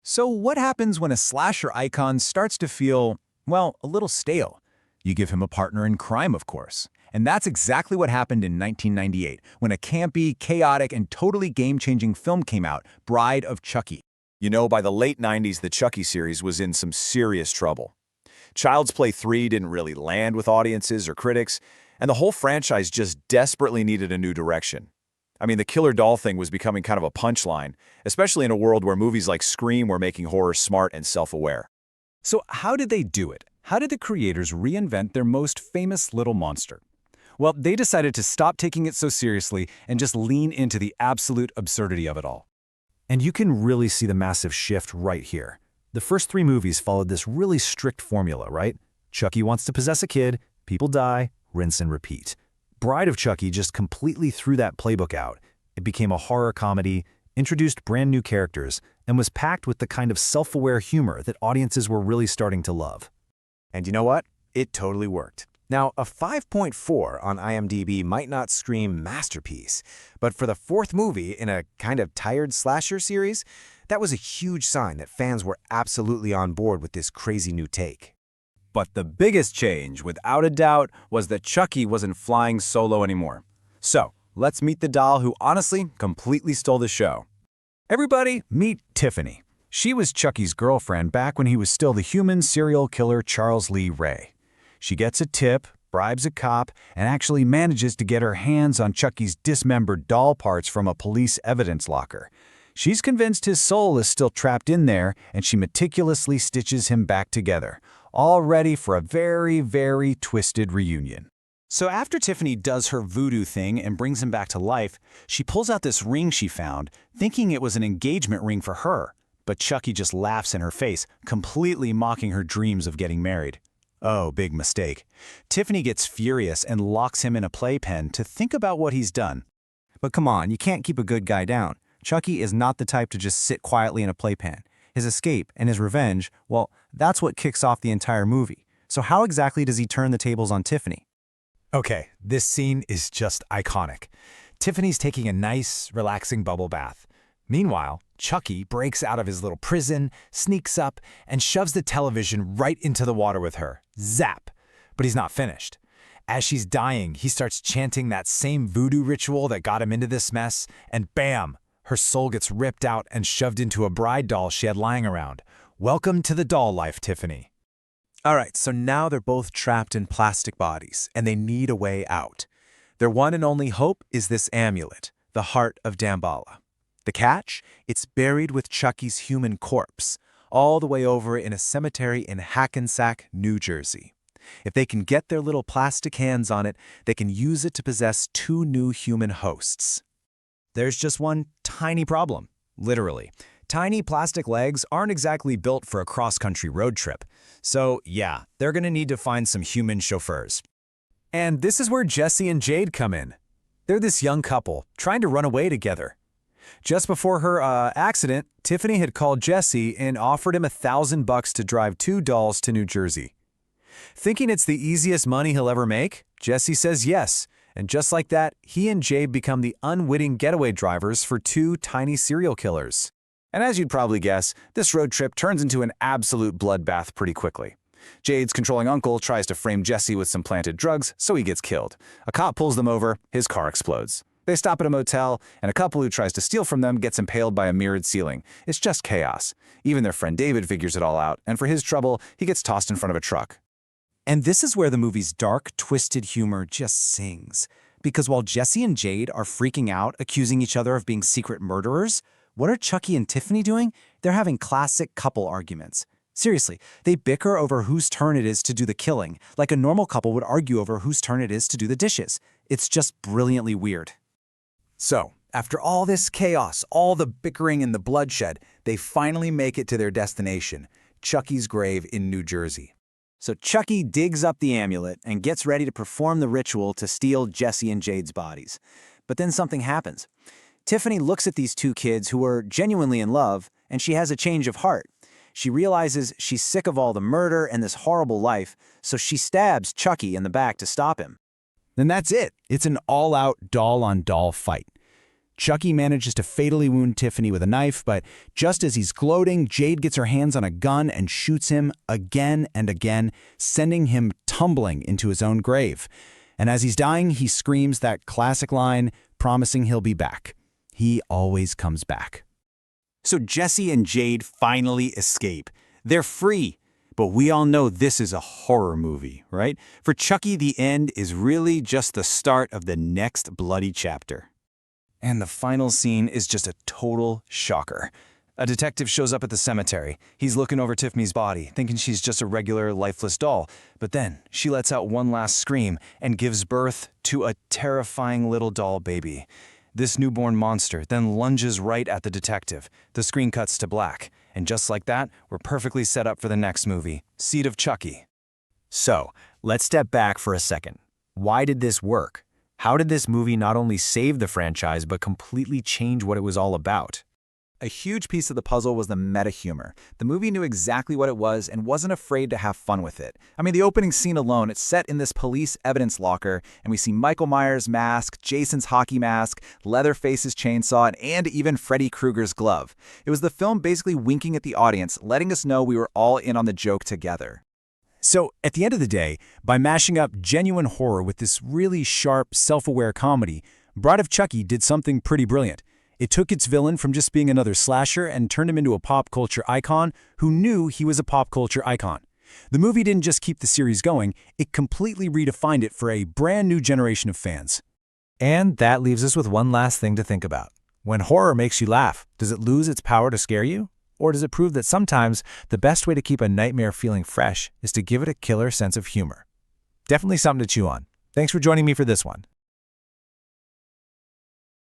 So what happens when a slasher icon starts to feel, well, a little stale? You give him a partner in crime, of course. And that's exactly what happened in 1998, when a campy, chaotic, and totally game-changing film came out, Bride of Chucky. You know, by the late 90s, the Chucky series was in some serious trouble. Child's Play 3 didn't really land with audiences or critics, and the whole franchise just desperately needed a new direction. I mean, the killer doll thing was becoming kind of a punchline, especially in a world where movies like Scream were making horror smart and self-aware. So how did they do it? How did the creators reinvent their most famous little monster? Well, they decided to stop taking it so seriously and just lean into the absolute absurdity of it all. And you can really see the massive shift right here. The first 3 movies followed this really strict formula, right? Chucky wants to possess a kid, people die, rinse and repeat. Bride of Chucky just completely threw that playbook out. It became a horror comedy, introduced brand new characters, and was packed with the kind of self-aware humor that audiences were really starting to love. And you know what? It totally worked. Now, a 5.4 on IMDb might not scream masterpiece, but for the 4th movie in a kind of tired slasher series, that was a huge sign that fans were absolutely on board with this crazy new take. But the biggest change, without a doubt, was that Chucky wasn't flying solo anymore. So, let's meet the doll who honestly completely stole the show. Everybody, meet Tiffany. She was Chucky's girlfriend back when he was still the human serial killer Charles Lee Ray. She gets a tip, bribes a cop, and actually manages to get her hands on Chucky's dismembered doll parts from a police evidence locker. She's convinced his soul is still trapped in there, and she meticulously stitches him back together, all ready for a very, very twisted reunion. So after Tiffany does her voodoo thing and brings him back to life, she pulls out this ring she found, thinking it was an engagement ring for her. But Chucky just laughs in her face, completely mocking her dreams of getting married. Oh, big mistake. Tiffany gets furious and locks him in a playpen to think about what he's done. But come on, you can't keep a good guy down. Chucky is not the type to just sit quietly in a playpen. His escape and his revenge, well, that's what kicks off the entire movie. So how exactly does he turn the tables on Tiffany? Okay, this scene is just iconic. Tiffany's taking a nice, relaxing bubble bath. Meanwhile, Chucky breaks out of his little prison, sneaks up, and shoves the television right into the water with her. Zap! But he's not finished. As she's dying, he starts chanting that same voodoo ritual that got him into this mess, and bam! Her soul gets ripped out and shoved into a bride doll she had lying around. Welcome to the doll life, Tiffany. Alright, so now they're both trapped in plastic bodies, and they need a way out. Their one and only hope is this amulet, the Heart of Damballa. The catch? It's buried with Chucky's human corpse, all the way over in a cemetery in Hackensack, New Jersey. If they can get their little plastic hands on it, they can use it to possess 2 new human hosts. There's just one tiny problem, literally. Tiny plastic legs aren't exactly built for a cross-country road trip. So yeah, they're gonna need to find some human chauffeurs. And this is where Jesse and Jade come in. They're this young couple trying to run away together. Just before her accident, Tiffany had called Jesse and offered him $1,000 to drive 2 dolls to New Jersey. Thinking it's the easiest money he'll ever make, Jesse says yes. And just like that, he and Jade become the unwitting getaway drivers for 2 tiny serial killers. And as you'd probably guess, this road trip turns into an absolute bloodbath pretty quickly. Jade's controlling uncle tries to frame Jesse with some planted drugs, so he gets killed. A cop pulls them over, his car explodes. They stop at a motel, and a couple who tries to steal from them gets impaled by a mirrored ceiling. It's just chaos. Even their friend David figures it all out, and for his trouble, he gets tossed in front of a truck. And this is where the movie's dark, twisted humor just sings. Because while Jesse and Jade are freaking out, accusing each other of being secret murderers, what are Chucky and Tiffany doing? They're having classic couple arguments. Seriously, they bicker over whose turn it is to do the killing, like a normal couple would argue over whose turn it is to do the dishes. It's just brilliantly weird. So, after all this chaos, all the bickering and the bloodshed, they finally make it to their destination, Chucky's grave in New Jersey. So Chucky digs up the amulet and gets ready to perform the ritual to steal Jesse and Jade's bodies. But then something happens. Tiffany looks at these 2 kids who are genuinely in love, and she has a change of heart. She realizes she's sick of all the murder and this horrible life, so she stabs Chucky in the back to stop him. Then that's it. It's an all-out doll-on-doll fight. Chucky manages to fatally wound Tiffany with a knife, but just as he's gloating, Jade gets her hands on a gun and shoots him again and again, sending him tumbling into his own grave. And as he's dying, he screams that classic line, promising he'll be back. He always comes back. So Jesse and Jade finally escape. They're free. But we all know this is a horror movie, right? For Chucky, the end is really just the start of the next bloody chapter. And the final scene is just a total shocker. A detective shows up at the cemetery. He's looking over Tiffany's body, thinking she's just a regular, lifeless doll. But then she lets out one last scream and gives birth to a terrifying little doll baby. This newborn monster then lunges right at the detective. The screen cuts to black. And just like that, we're perfectly set up for the next movie, Seed of Chucky. So, let's step back for a second. Why did this work? How did this movie not only save the franchise, but completely change what it was all about? A huge piece of the puzzle was the meta-humor. The movie knew exactly what it was and wasn't afraid to have fun with it. I mean, the opening scene alone, it's set in this police evidence locker, and we see Michael Myers' mask, Jason's hockey mask, Leatherface's chainsaw, and even Freddy Krueger's glove. It was the film basically winking at the audience, letting us know we were all in on the joke together. So, at the end of the day, by mashing up genuine horror with this really sharp, self-aware comedy, Bride of Chucky did something pretty brilliant. It took its villain from just being another slasher and turned him into a pop culture icon who knew he was a pop culture icon. The movie didn't just keep the series going, it completely redefined it for a brand new generation of fans. And that leaves us with one last thing to think about. When horror makes you laugh, does it lose its power to scare you? Or does it prove that sometimes the best way to keep a nightmare feeling fresh is to give it a killer sense of humor? Definitely something to chew on. Thanks for joining me for this one.